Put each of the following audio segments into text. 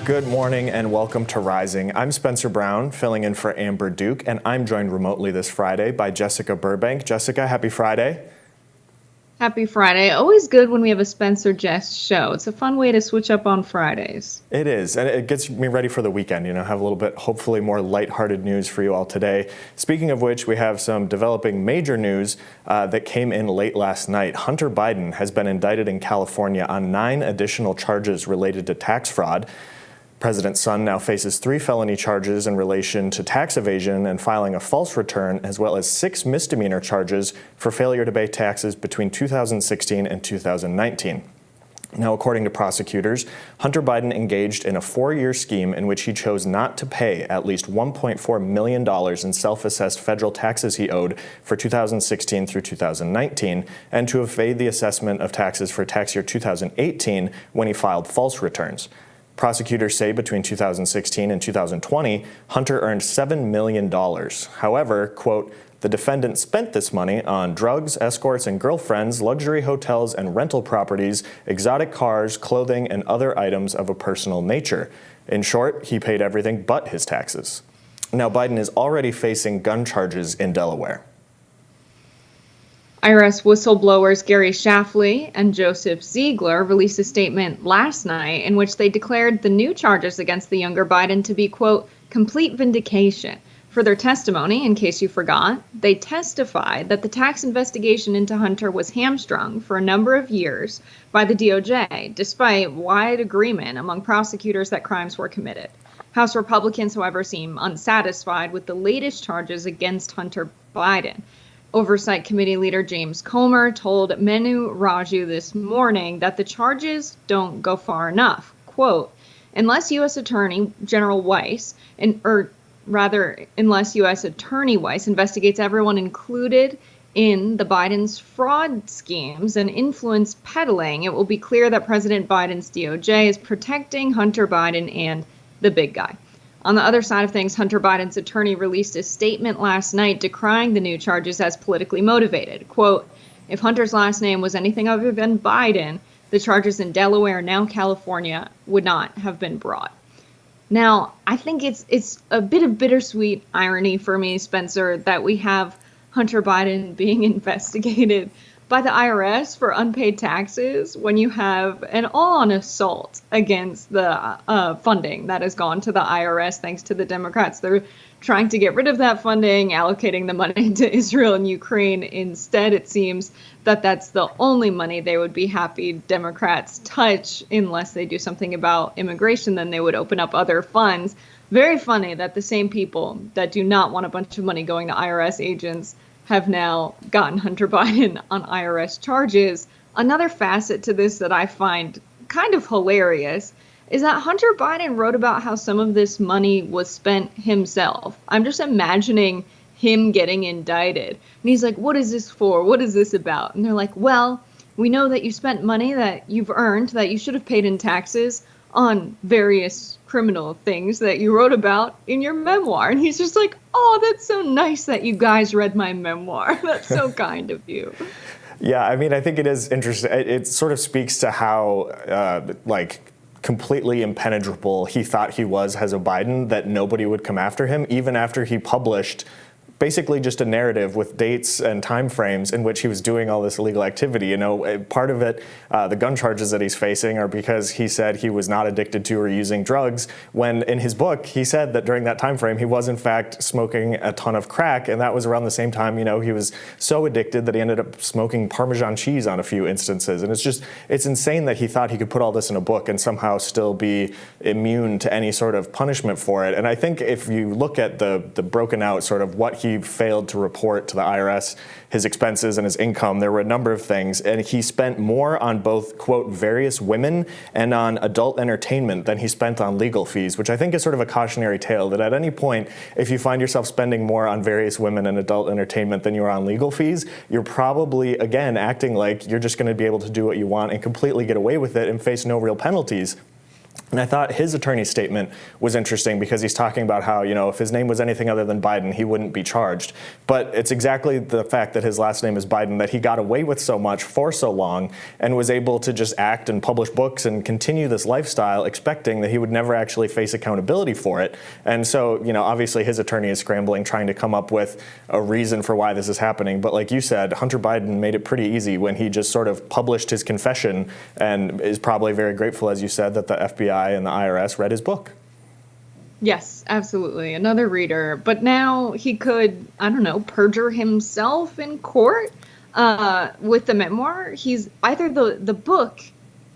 Good morning and welcome to Rising. I'm Spencer Brown, filling in for Amber Duke, and I'm joined remotely this Friday by Jessica Burbank. Jessica, happy Friday. Happy Friday. Always good when we have a Spencer Jess show. It's a fun way to switch up on Fridays. It is, and it gets me ready for the weekend. Have a little bit, hopefully, more lighthearted news for you all today. Speaking of which, we have some developing major news that came in late last night. Hunter Biden has been indicted in California on 9 additional charges related to tax fraud. President's son now faces 3 felony charges in relation to tax evasion and filing a false return, as well as 6 misdemeanor charges for failure to pay taxes between 2016 and 2019. Now, according to prosecutors, Hunter Biden engaged in a 4-year scheme in which he chose not to pay at least $1.4 million in self-assessed federal taxes he owed for 2016 through 2019, and to evade the assessment of taxes for tax year 2018 when he filed false returns. Prosecutors say between 2016 and 2020, Hunter earned $7 million. However, quote, the defendant spent this money on drugs, escorts, and girlfriends, luxury hotels and rental properties, exotic cars, clothing, and other items of a personal nature. In short, he paid everything but his taxes. Now, Biden is already facing gun charges in Delaware. IRS whistleblowers Gary Schlafly and Joseph Ziegler released a statement last night in which they declared the new charges against the younger Biden to be, quote, complete vindication. For their testimony, in case you forgot, they testified that the tax investigation into Hunter was hamstrung for a number of years by the DOJ, despite wide agreement among prosecutors that crimes were committed. House Republicans, however, seem unsatisfied with the latest charges against Hunter Biden. Oversight Committee Leader James Comer told Menu Raju this morning that the charges don't go far enough. Quote, unless U.S. Attorney General Weiss, unless U.S. Attorney Weiss investigates everyone included in the Biden's fraud schemes and influence peddling, it will be clear that President Biden's DOJ is protecting Hunter Biden and the big guy. On the other side of things, Hunter Biden's attorney released a statement last night decrying the new charges as politically motivated. Quote, if Hunter's last name was anything other than Biden, the charges in Delaware, now California, would not have been brought. Now, I think it's a bit of bittersweet irony for me, Spencer, that we have Hunter Biden being investigated by the IRS for unpaid taxes when you have an all-on assault against the funding that has gone to the IRS thanks to the Democrats. They're trying to get rid of that funding, allocating the money to Israel and Ukraine. Instead, it seems that that's the only money they would be happy Democrats touch unless they do something about immigration. Then they would open up other funds. Very funny that the same people that do not want a bunch of money going to IRS agents have now gotten Hunter Biden on IRS charges. Another facet to this that I find kind of hilarious is that Hunter Biden wrote about how some of this money was spent himself. I'm just imagining him getting indicted. And he's like, what is this for? What is this about? And they're like, well, we know that you spent money that you've earned that you should have paid in taxes on various criminal things that you wrote about in your memoir. And he's just like, oh, that's so nice that you guys read my memoir. That's so kind of you. Yeah, I mean, I think it is interesting. It sort of speaks to how, completely impenetrable he thought he was as a Biden, that nobody would come after him, even after he published basically just a narrative with dates and time frames in which he was doing all this illegal activity. Part of it, the gun charges that he's facing are because he said he was not addicted to or using drugs, when in his book he said that during that time frame he was in fact smoking a ton of crack, and that was around the same time, he was so addicted that he ended up smoking Parmesan cheese on a few instances. And it's insane that he thought he could put all this in a book and somehow still be immune to any sort of punishment for it. And I think if you look at the broken out sort of what he failed to report to the IRS, his expenses and his income, there were a number of things, and he spent more on both, quote, various women and on adult entertainment than he spent on legal fees, which I think is sort of a cautionary tale that at any point, if you find yourself spending more on various women and adult entertainment than you are on legal fees, you're probably, again, acting like you're just going to be able to do what you want and completely get away with it and face no real penalties. And I thought his attorney's statement was interesting because he's talking about how, if his name was anything other than Biden, he wouldn't be charged. But it's exactly the fact that his last name is Biden that he got away with so much for so long and was able to just act and publish books and continue this lifestyle, expecting that he would never actually face accountability for it. And so, obviously his attorney is scrambling, trying to come up with a reason for why this is happening. But like you said, Hunter Biden made it pretty easy when he just sort of published his confession and is probably very grateful, as you said, that the FBI and the IRS read his book. Yes, absolutely. Another reader. But now he could, perjure himself in court with the memoir. He's either the book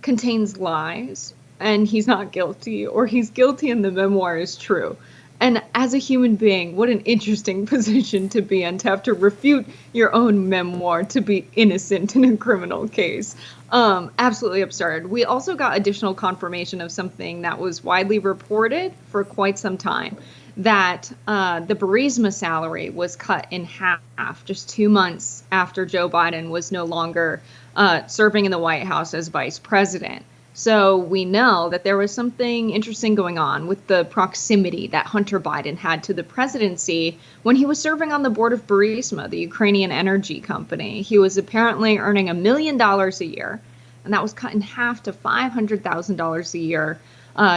contains lies and he's not guilty, or he's guilty and the memoir is true. And as a human being, what an interesting position to be in, to have to refute your own memoir to be innocent in a criminal case. Absolutely absurd. We also got additional confirmation of something that was widely reported for quite some time, that the Burisma salary was cut in half just 2 months after Joe Biden was no longer serving in the White House as vice president. So we know that there was something interesting going on with the proximity that Hunter Biden had to the presidency when he was serving on the board of Burisma, the Ukrainian energy company. He was apparently earning $1 million a year, and that was cut in half to $500,000 a year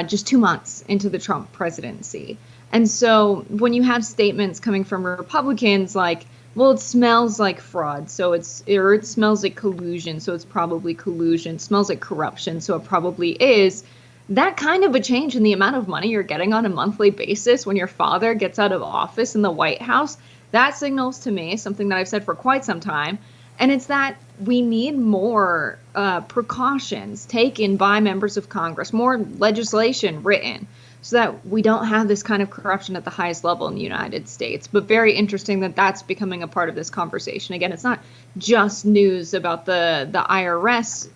just 2 months into the Trump presidency. And so when you have statements coming from Republicans like, well, it smells like fraud, so it smells like collusion, so it's probably collusion. It smells like corruption, so it probably is. That kind of a change in the amount of money you're getting on a monthly basis when your father gets out of office in the White House, that signals to me something that I've said for quite some time, and it's that we need more precautions taken by members of Congress, more legislation written, so that we don't have this kind of corruption at the highest level in the United States. But very interesting that that's becoming a part of this conversation. Again, it's not just news about the IRS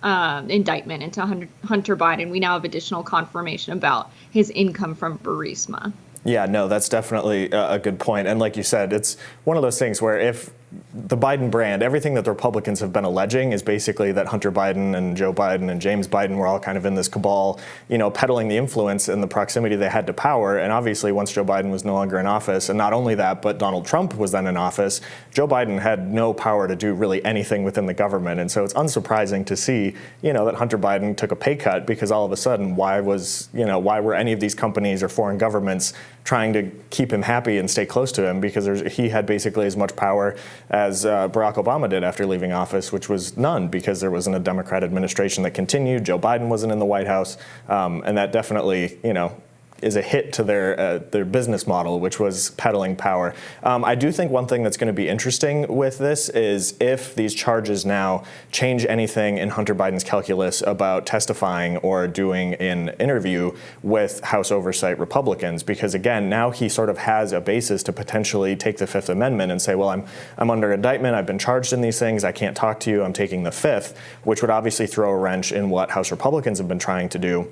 indictment into Hunter Biden. We now have additional confirmation about his income from Burisma. Yeah, no, that's definitely a good point. And like you said, it's one of those things where if the Biden brand, everything that the Republicans have been alleging is basically that Hunter Biden and Joe Biden and James Biden were all kind of in this cabal, peddling the influence and the proximity they had to power. And obviously, once Joe Biden was no longer in office, and not only that, but Donald Trump was then in office, Joe Biden had no power to do really anything within the government. And so it's unsurprising to see, that Hunter Biden took a pay cut, because all of a sudden, why were any of these companies or foreign governments trying to keep him happy and stay close to him? Because he had basically as much power as Barack Obama did after leaving office, which was none, because there wasn't a Democrat administration that continued. Joe Biden wasn't in the White House, and that definitely, is a hit to their business model, which was peddling power. I do think one thing that's going to be interesting with this is if these charges now change anything in Hunter Biden's calculus about testifying or doing an interview with House oversight Republicans, because again, now he sort of has a basis to potentially take the Fifth Amendment and say, well, I'm under indictment, I've been charged in these things, I can't talk to you, I'm taking the Fifth, which would obviously throw a wrench in what House Republicans have been trying to do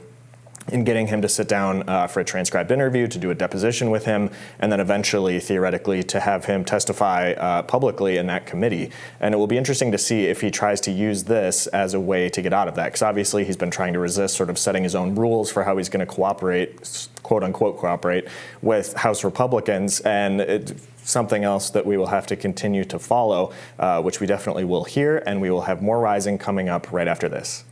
in getting him to sit down for a transcribed interview, to do a deposition with him, and then eventually, theoretically, to have him testify publicly in that committee. And it will be interesting to see if he tries to use this as a way to get out of that, because obviously he's been trying to resist sort of setting his own rules for how he's going to cooperate, quote unquote cooperate, with House Republicans. And it's something else that we will have to continue to follow, which we definitely will hear, and we will have more Rising coming up right after this.